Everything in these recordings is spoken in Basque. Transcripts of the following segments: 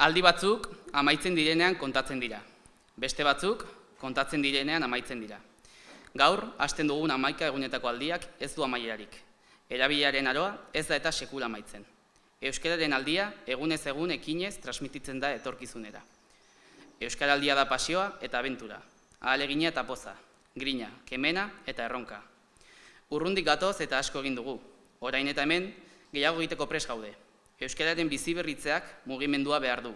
Aldi batzuk amaitzen direnean kontatzen dira. Beste batzuk kontatzen direnean amaitzen dira. Gaur, hasten dugun 11 egunetako aldiak ez du amaierarik. Erabileraren aroa ez da eta sekula amaitzen. Euskararen aldia egunez egun ekinez transmititzen da etorkizunera. Euskaraldia da pasioa eta abentura, ahalegina eta poza, grina, kemena eta erronka. Urrundik gatoz eta asko egin dugu. Orain eta hemen, gehiago egiteko prest gaude. Euskararen biziberritzeak mugimendua behar du,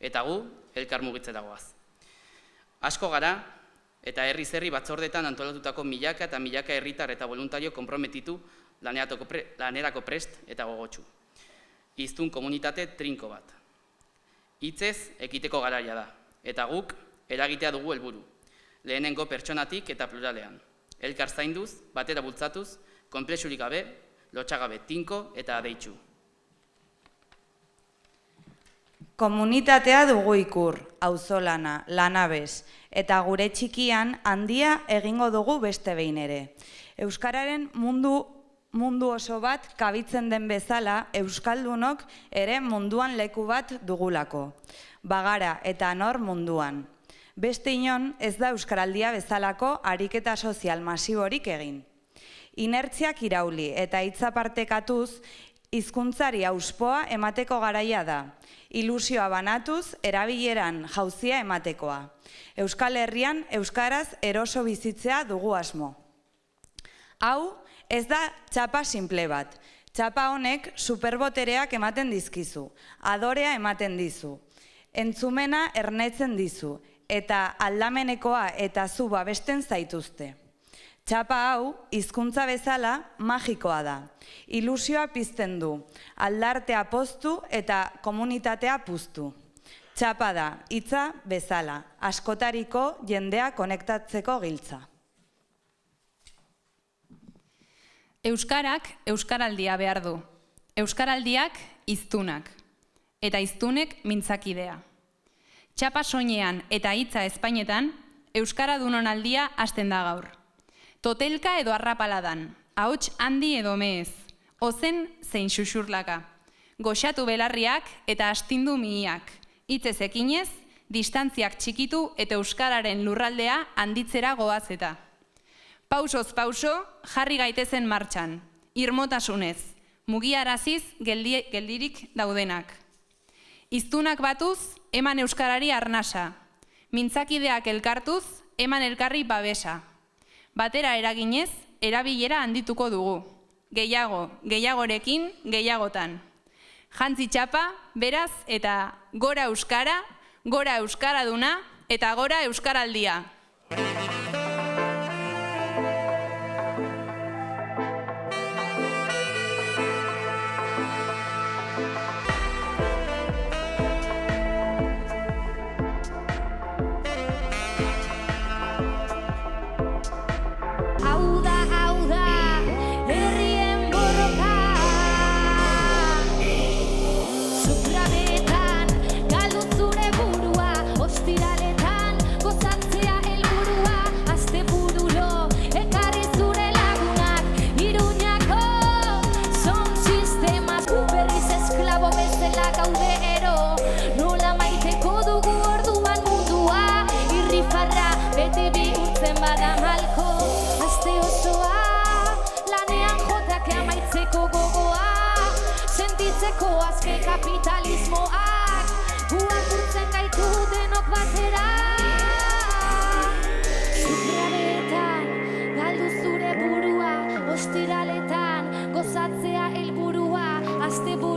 eta gu elkar mugitzera goaz. Asko gara, eta herri batzordetan antolatutako milaka eta milaka herritar eta voluntario konprometitu lanerako prest eta gogotsu. Hiztun komunitate trinko bat. Hitzez ekiteko garaia da, eta guk eragitea dugu helburu. Lehenengo pertsonatik eta pluralean. Elkar zainduz, batera bultzatuz, konplexurik gabe, lotxagabe tinko eta adeitsu. Komunitatea dugu ikur, auzolana, lanabez, eta gure txikian handia egingo dugu beste behin ere. Euskararen mundu oso bat kabitzen den bezala, euskaldunok ere munduan leku bat dugulako. Bagara eta nor munduan. Beste inon ez da euskaraldia bezalako ariketa sozial masiborik egin. Inertziak irauli eta hitza partekatuz, hizkuntzari auspoa emateko garaia da. Ilusioa banatuz, erabileran jauzia ematekoa. Euskal Herrian euskaraz eroso bizitzea dugu asmo. Hau, ez da txapa simple bat. Txapa honek superbotereak ematen dizkizu, adorea ematen dizu, entzumena ernetzen dizu, eta aldamenekoa eta zu babesten zaituzte. Txapa hau, hizkuntza bezala, magikoa da. Ilusioa pizten du, aldartea poztu eta komunitatea puztu. Txapa da, hitza bezala, askotariko jendea konektatzeko giltza. Euskarak euskaraldia behar du. Euskaraldiak hiztunak. Eta hiztunek mintzakidea. Txapa soinean eta hitza espainetan, euskara dunon aldia hasten da gaur. Totelka edo arrapaladan, ahots handi edo mehez, ozen zein xuxurlaka. Goxatu belarriak eta astindu mihiak, hitzez ekinez, distantziak txikitu eta euskararen lurraldea handitzera goaz eta. Pausoz pauso, jarri gaitezen martxan, irmotasunez, mugiaraziz geldirik daudenak. Hiztunak batuz, eman euskarari arnasa, mintzakideak elkartuz, eman elkarri babesa. Batera eraginez, erabilera handituko dugu. Gehiagorekin, gehiagotan. Jantzi txapa, beraz, eta gora euskaraduna, eta gora euskaraldia. Azke kapitalismoak guapurtzen gaitu denok batera. Sustrabetan galdu zure burua, ostiraletan gozatzea helburua, asteburu